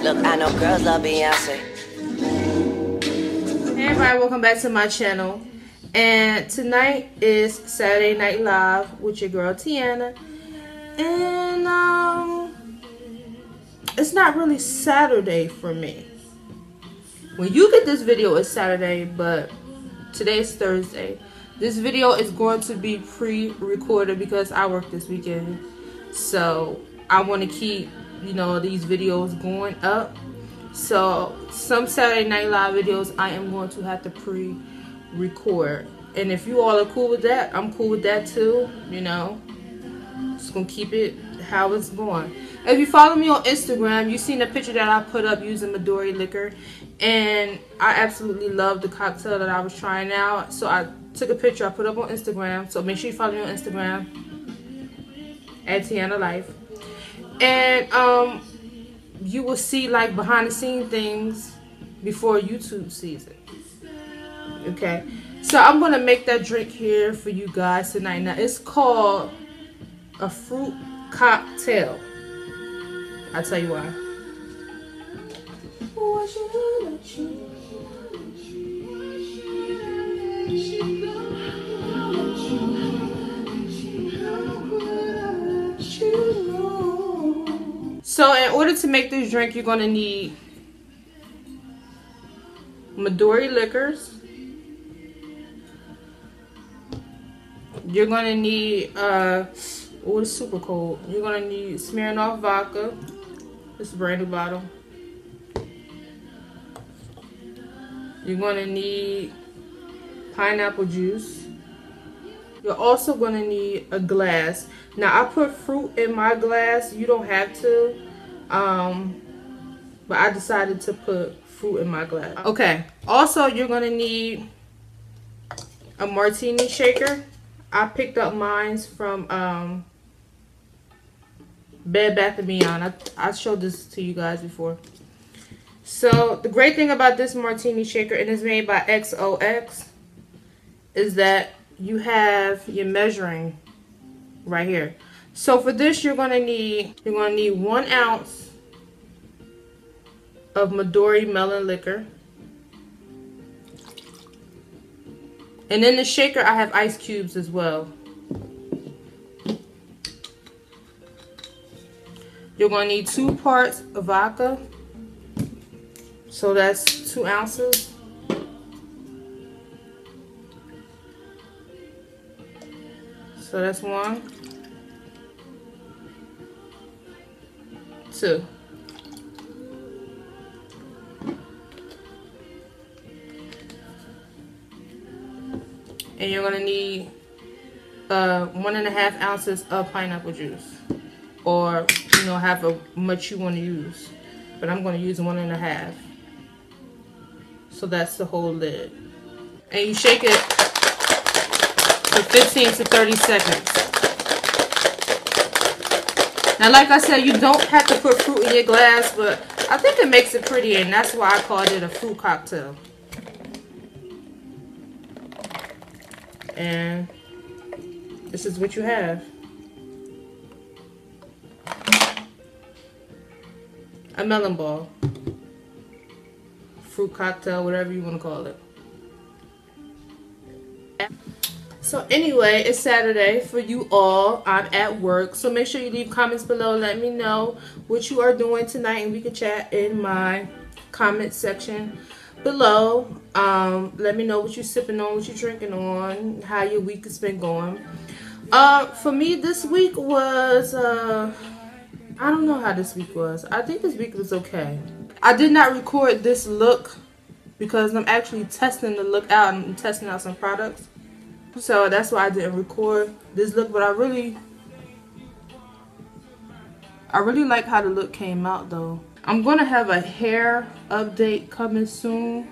Look, I know girls love Beyonce. Hey everybody, welcome back to my channel. And tonight is Saturday Night Live with your girl Tianna. And it's not really Saturday for me. When you get this video, it's Saturday, but today's Thursday. This video is going to be pre-recorded because I work this weekend. So I want to keep, you know, these videos going up. So some Saturday Night Live videos I am going to have to pre-record. And if you all are cool with that, I'm cool with that too. You know, just gonna keep it how it's going. If you follow me on Instagram, you've seen a picture that I put up using Midori liquor, and I absolutely love the cocktail that I was trying out. So I took a picture, I put up on Instagram. So make sure you follow me on Instagram at Tianna Life, and you will see like behind the scene things before YouTube sees it. Okay, so I'm gonna make that drink here for you guys tonight. Now it's called a fruit cocktail. I'll tell you why. So in order to make this drink, you're going to need Midori liquors. You're going to need, it's super cold. You're going to need Smirnoff vodka. This is a brand new bottle. You're going to need pineapple juice. You're also going to need a glass. Now I put fruit in my glass. You don't have to. But I decided to put fruit in my glass. Okay. Also, you're going to need a martini shaker. I picked up mine from Bed Bath & Beyond. I showed this to you guys before. So the great thing about this martini shaker, and it's made by XOX, is that you have your measuring right here. So for this, you're gonna need 1 ounce of Midori melon liquor. And in the shaker, I have ice cubes as well. You're gonna need 2 parts of vodka. So that's 2 ounces. So that's 1, 2. And you're gonna need 1.5 ounces of pineapple juice, or you know, however much you want to use. But I'm gonna use 1.5. So that's the whole lid. And you shake it for 15 to 30 seconds. Now, like I said, you don't have to put fruit in your glass, but I think it makes it pretty, and that's why I called it a fruit cocktail. And this is what you have. A melon ball. Fruit cocktail, whatever you want to call it. So anyway, it's Saturday for you all. I'm at work, so make sure you leave comments below. Let me know what you are doing tonight, and we can chat in my comment section below. Let me know what you're sipping on, what you're drinking on, how your week has been going. For me, this week was I don't know how this week was. I think this week was okay. I did not record this look because I'm actually testing the look out. I'm testing out some products. So that's why I didn't record this look. But I really like how the look came out though. I'm going to have a hair update coming soon.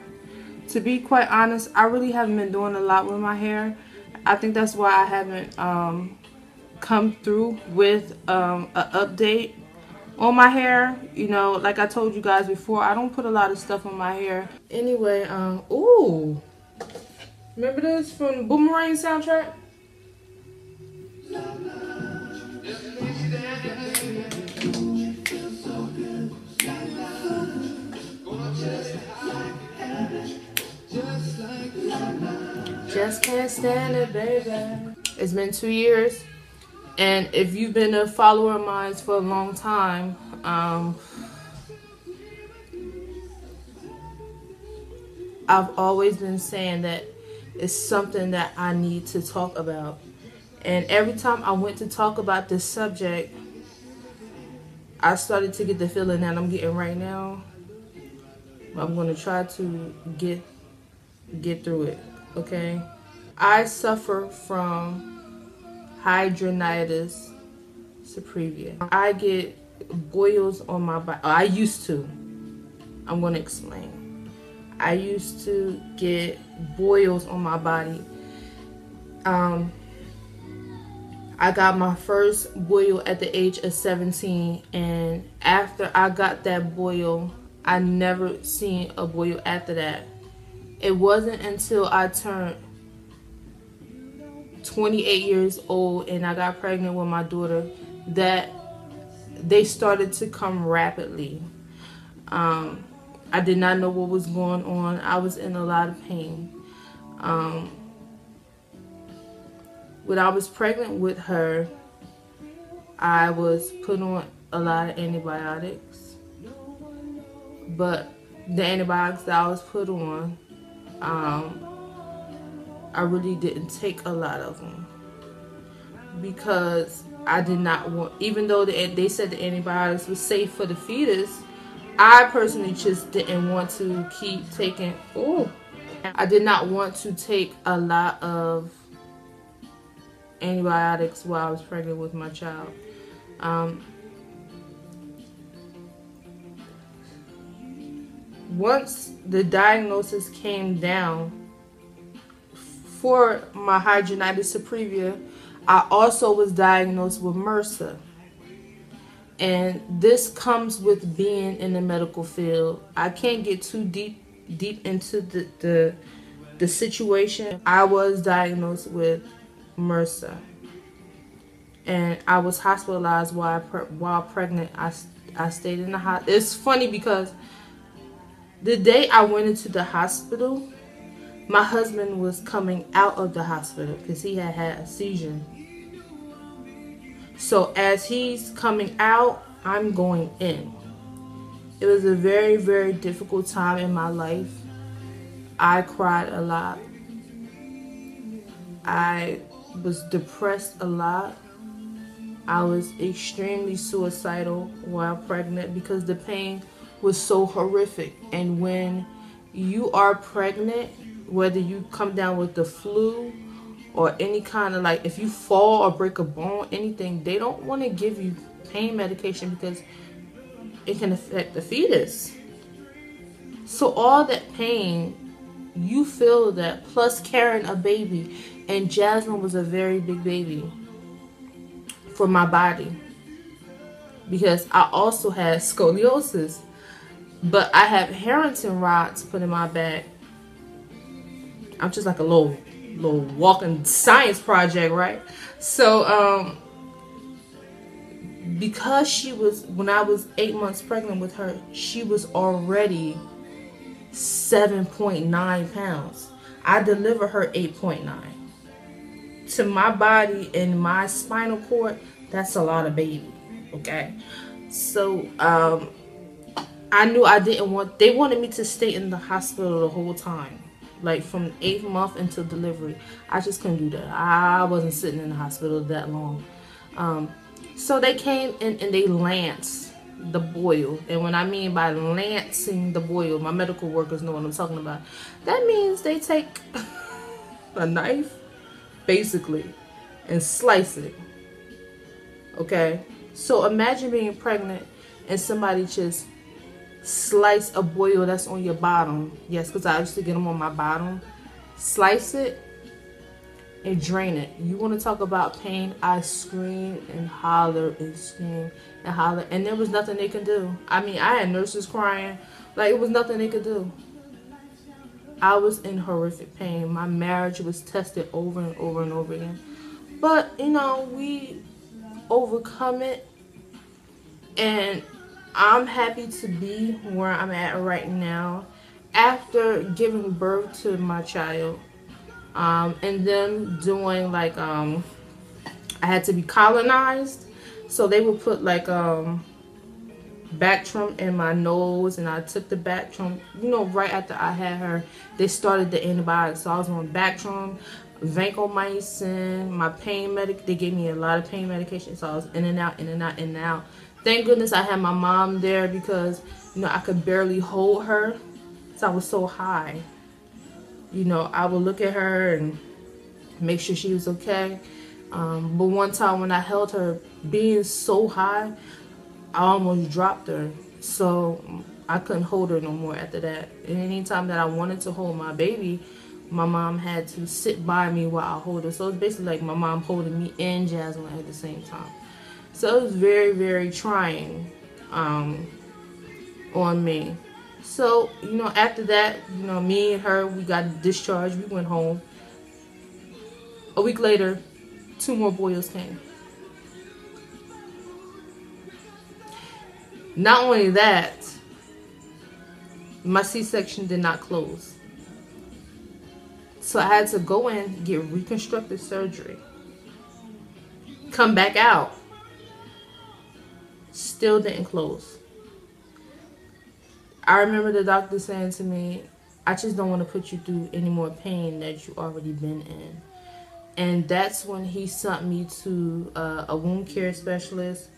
To be quite honest, I really haven't been doing a lot with my hair. I think that's why I haven't come through with an update on my hair. You know, like I told you guys before, I don't put a lot of stuff on my hair. Anyway, ooh. Remember this from the Boomerang soundtrack? just can't stand it, baby. It's been 2 years, and if you've been a follower of mine for a long time, I've always been saying that it's something that I need to talk about. And every time I went to talk about this subject, I started to get the feeling that I'm getting right now. I'm going to try to get through it, okay? I suffer from Hidradenitis Suppurativa. I get boils on my body. I used to. I'm going to explain. I used to get boils on my body. I got my first boil at the age of 17, and after I got that boil, I never seen a boil after that. It wasn't until I turned 28 years old and I got pregnant with my daughter that they started to come rapidly. I did not know what was going on. I was in a lot of pain. When I was pregnant with her, I was put on a lot of antibiotics. But the antibiotics that I was put on, I really didn't take a lot of them. Because I did not want, even though they said the antibiotics was safe for the fetus, I personally just didn't want to keep taking, I did not want to take a lot of antibiotics while I was pregnant with my child. Once the diagnosis came down for my hidradenitis suppurativa, I also was diagnosed with MRSA. And this comes with being in the medical field. I can't get too deep into the situation. I was diagnosed with MRSA, and I was hospitalized while pregnant. I stayed in the hospital. It's funny because the day I went into the hospital, my husband was coming out of the hospital because he had had a seizure. So as he's coming out, I'm going in. It was a very, very difficult time in my life. I cried a lot. I was depressed a lot. I was extremely suicidal while pregnant because the pain was so horrific. And when you are pregnant, whether you come down with the flu or any kind of, like, if you fall or break a bone, anything, they don't want to give you pain medication because it can affect the fetus. So all that pain, you feel that, plus carrying a baby. And Jasmine was a very big baby for my body because I also had scoliosis, but I have Harrington rods put in my back. I'm just like a little walking science project, right? So because she was, when I was 8 months pregnant with her, she was already 7.9 pounds. I delivered her 8.9. To my body and my spinal cord, that's a lot of baby, okay? So I knew I didn't want, they wanted me to stay in the hospital the whole time, like from 8th month until delivery. I just couldn't do that. I wasn't sitting in the hospital that long. So they came in and they lanced the boil. And when I mean by lancing the boil, my medical workers know what I'm talking about. That means they take a knife, basically, and slice it. Okay? So imagine being pregnant and somebody just slice a boil that's on your bottom. Yes, because I used to get them on my bottom. Slice it and drain it. You want to talk about pain? I screamed and hollered and screamed and hollered, and there was nothing they could do. I mean, I had nurses crying. Like, it was nothing they could do. I was in horrific pain. My marriage was tested over and over and over again. But, you know, we overcome it. And I'm happy to be where I'm at right now. After giving birth to my child, and them doing like I had to be colonized, so they would put like Bactrim in my nose, and I took the Bactrim, you know, right after I had her. They started the antibiotics, so I was on Bactrim, vancomycin, my pain medic. They gave me a lot of pain medication, so I was in and out, in and out, in and out. Thank goodness I had my mom there, because you know I could barely hold her, so I was so high. You know, I would look at her and make sure she was okay. But one time when I held her, being so high, I almost dropped her, so I couldn't hold her no more after that. And anytime that I wanted to hold my baby, my mom had to sit by me while I hold her. So it's basically like my mom holding me and Jasmine at the same time. So it was very, very trying on me. So, you know, after that, you know, me and her, we got discharged. We went home. A week later, 2 more boils came. Not only that, my C-section did not close. So I had to go in, get reconstructive surgery, come back out. Still didn't close. I remember the doctor saying to me, I just don't want to put you through any more pain that you already been in. And that's when he sent me to a wound care specialist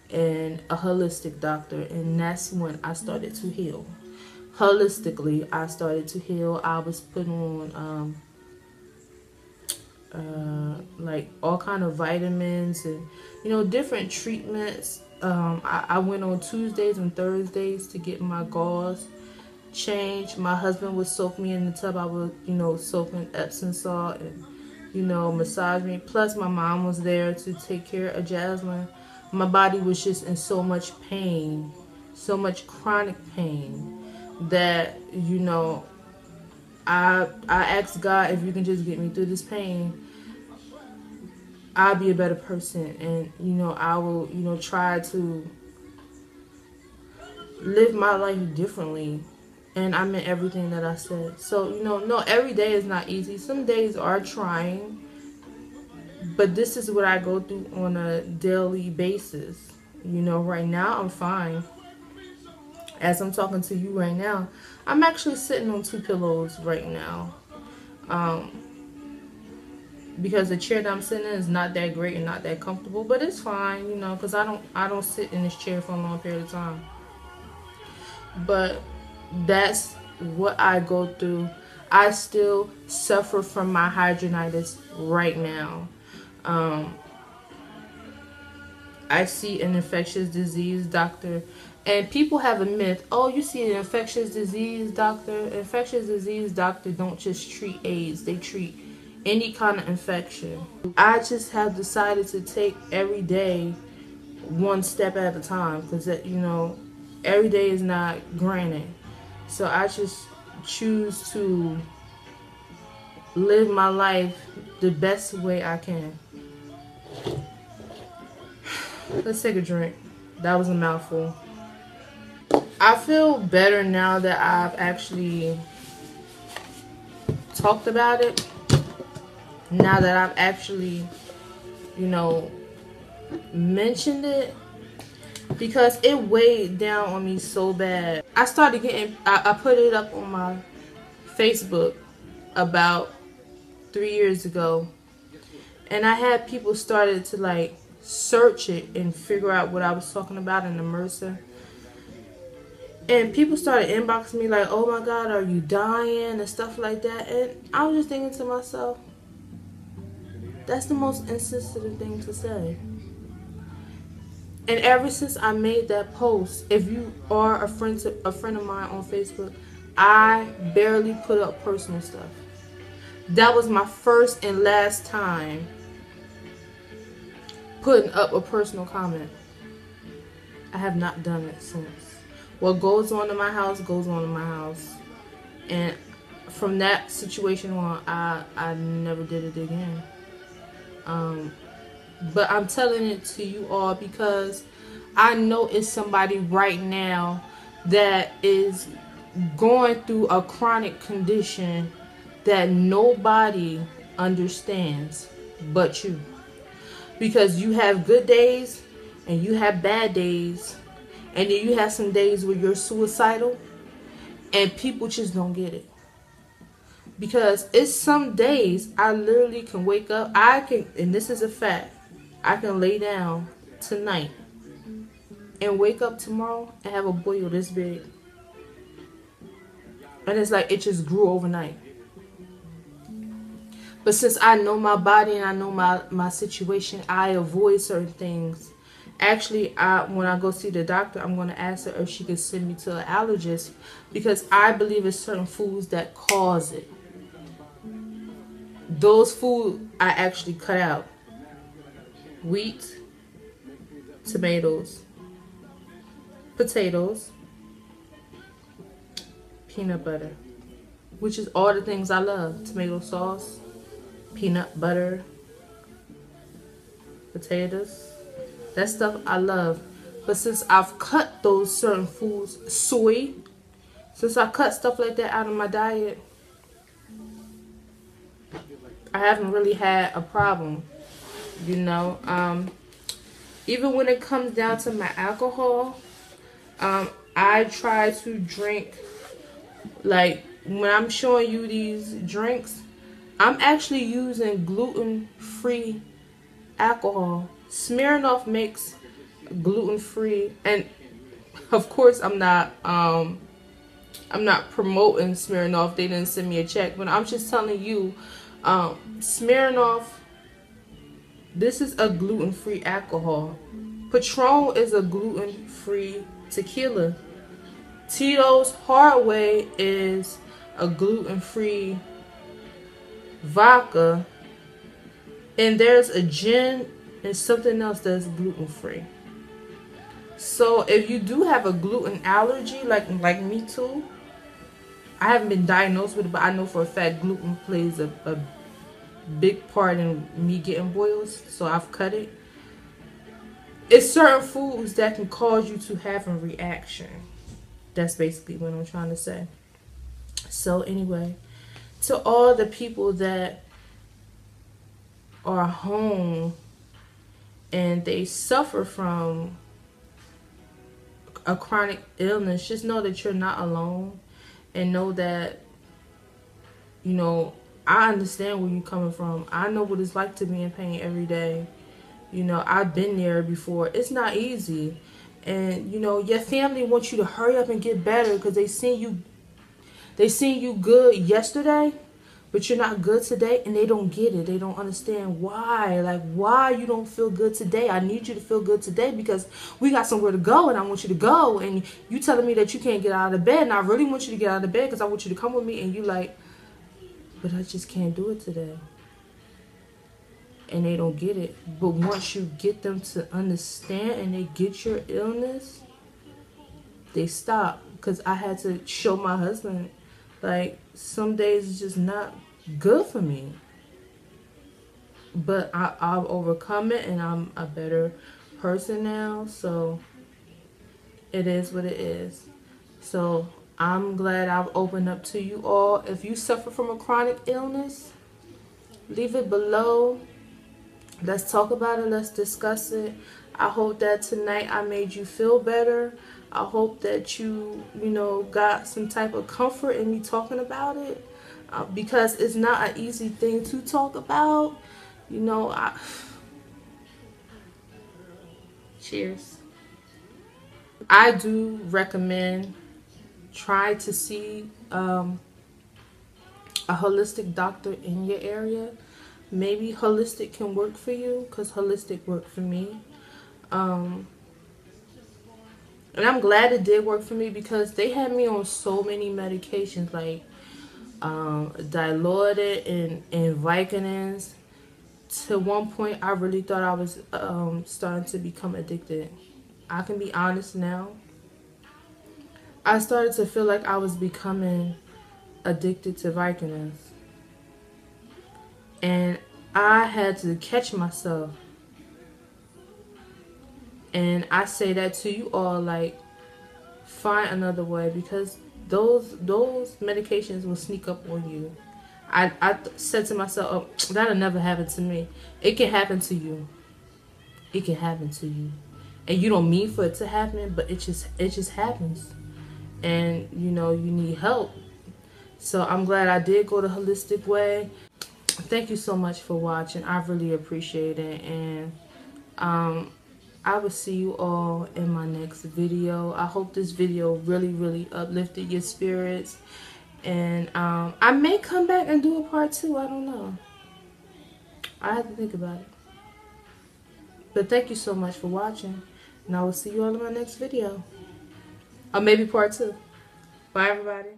and a holistic doctor, and that's when I started to heal. Holistically, I started to heal. I was put on like all kind of vitamins and, you know, different treatments. I went on Tuesdays and Thursdays to get my gauze changed. My husband would soak me in the tub. I would, you know, soak in Epsom salt and, you know, massage me. Plus my mom was there to take care of Jasmine. My body was just in so much pain, so much chronic pain, that, you know, I asked God, if you can just get me through this pain, I'll be a better person. And, you know, I will, you know, try to live my life differently. And I meant everything that I said. So, you know, no, every day is not easy. Some days are trying. But this is what I go through on a daily basis. You know, right now I'm fine. As I'm talking to you right now, I'm actually sitting on 2 pillows right now. Because the chair that I'm sitting in is not that great and not that comfortable, but it's fine, you know, because I don't sit in this chair for a long period of time. But that's what I go through. I still suffer from my hidradenitis right now. I see an infectious disease doctor, and people have a myth. Oh, you see an infectious disease doctor? Infectious disease doctor don't just treat AIDS, they treat any kind of infection. I just have decided to take every day one step at a time, because, you know, every day is not granted. So I just choose to live my life the best way I can. Let's take a drink. That was a mouthful. I feel better now that I've actually talked about it. Now that I've actually, you know, mentioned it, because it weighed down on me so bad. I started getting, I put it up on my Facebook about 3 years ago, and I had people started to like search it and figure out what I was talking about in the MRSA. And people started inboxing me like, oh my God, are you dying and stuff like that. And I was just thinking to myself, that's the most insensitive thing to say. And ever since I made that post, if you are a friend of mine on Facebook, I barely put up personal stuff. That was my first and last time putting up a personal comment. I have not done it since. What goes on in my house goes on in my house. And from that situation on, I never did it again. But I'm telling it to you all because I know it's somebody right now that is going through a chronic condition that nobody understands but you. Because you have good days and you have bad days, and then you have some days where you're suicidal and people just don't get it. Because it's some days I literally can wake up, and this is a fact, I can lay down tonight and wake up tomorrow and have a boil this big. And it's like it just grew overnight. But since I know my body and I know my situation, I avoid certain things. Actually, when I go see the doctor, I'm going to ask her if she can send me to an allergist, because I believe it's certain foods that cause it. Those food I actually cut out. Wheat, tomatoes, potatoes, peanut butter, which is all the things I love. Tomato sauce, peanut butter, potatoes. That stuff I love. But since I've cut those certain foods, soy, since I cut stuff like that out of my diet, I haven't really had a problem, you know. Even when it comes down to my alcohol, I try to drink, like when I'm showing you these drinks, I'm actually using gluten-free alcohol. Smirnoff makes gluten-free, and of course I'm not promoting Smirnoff. They didn't send me a check, but I'm just telling you, Smirnoff, this is a gluten-free alcohol. Patron is a gluten-free tequila. Tito's Hard Way is a gluten-free vodka, and there's a gin and something else that's gluten-free. So if you do have a gluten allergy, like me too, I haven't been diagnosed with it, but I know for a fact gluten plays a big part in me getting boils, so I've cut it. It's certain foods that can cause you to have a reaction. That's basically what I'm trying to say. So anyway, to all the people that are home and they suffer from a chronic illness, just know that you're not alone, and know that, you know, I understand where you're coming from. I know what it's like to be in pain every day. You know, I've been there before. It's not easy. And, you know, your family wants you to hurry up and get better because they seen you good yesterday, but you're not good today, and they don't get it. They don't understand why. Like, why you don't feel good today. I need you to feel good today because we got somewhere to go, and I want you to go. And you telling me that you can't get out of bed, and I really want you to get out of bed because I want you to come with me. And you like, but I just can't do it today. And they don't get it. But once you get them to understand and they get your illness, they stop. Because I had to show my husband, like, some days it's just not good for me. But I've overcome it, and I'm a better person now. So it is what it is. So I'm glad I've opened up to you all. If you suffer from a chronic illness, leave it below. Let's talk about it. Let's discuss it. I hope that tonight I made you feel better. I hope that you know, got some type of comfort in me talking about it. Because it's not an easy thing to talk about. You know, cheers. I do recommend try to see a holistic doctor in your area. Maybe holistic can work for you, because holistic worked for me. And I'm glad it did work for me, because they had me on so many medications, like Dilaudid and Vicodins. To one point, I really thought I was starting to become addicted. I can be honest now. I started to feel like I was becoming addicted to Vicodins. And I had to catch myself. And I say that to you all, like, find another way, because those medications will sneak up on you. I said to myself, oh, that'll never happen to me. It can happen to you. It can happen to you. And you don't mean for it to happen, but it just happens. And, you know, you need help. So I'm glad I did go the holistic way. Thank you so much for watching. I really appreciate it. And I will see you all in my next video. I hope this video really uplifted your spirits. And I may come back and do a part 2. I don't know. I have to think about it. But thank you so much for watching. And I will see you all in my next video. Or maybe part 2. Bye, everybody.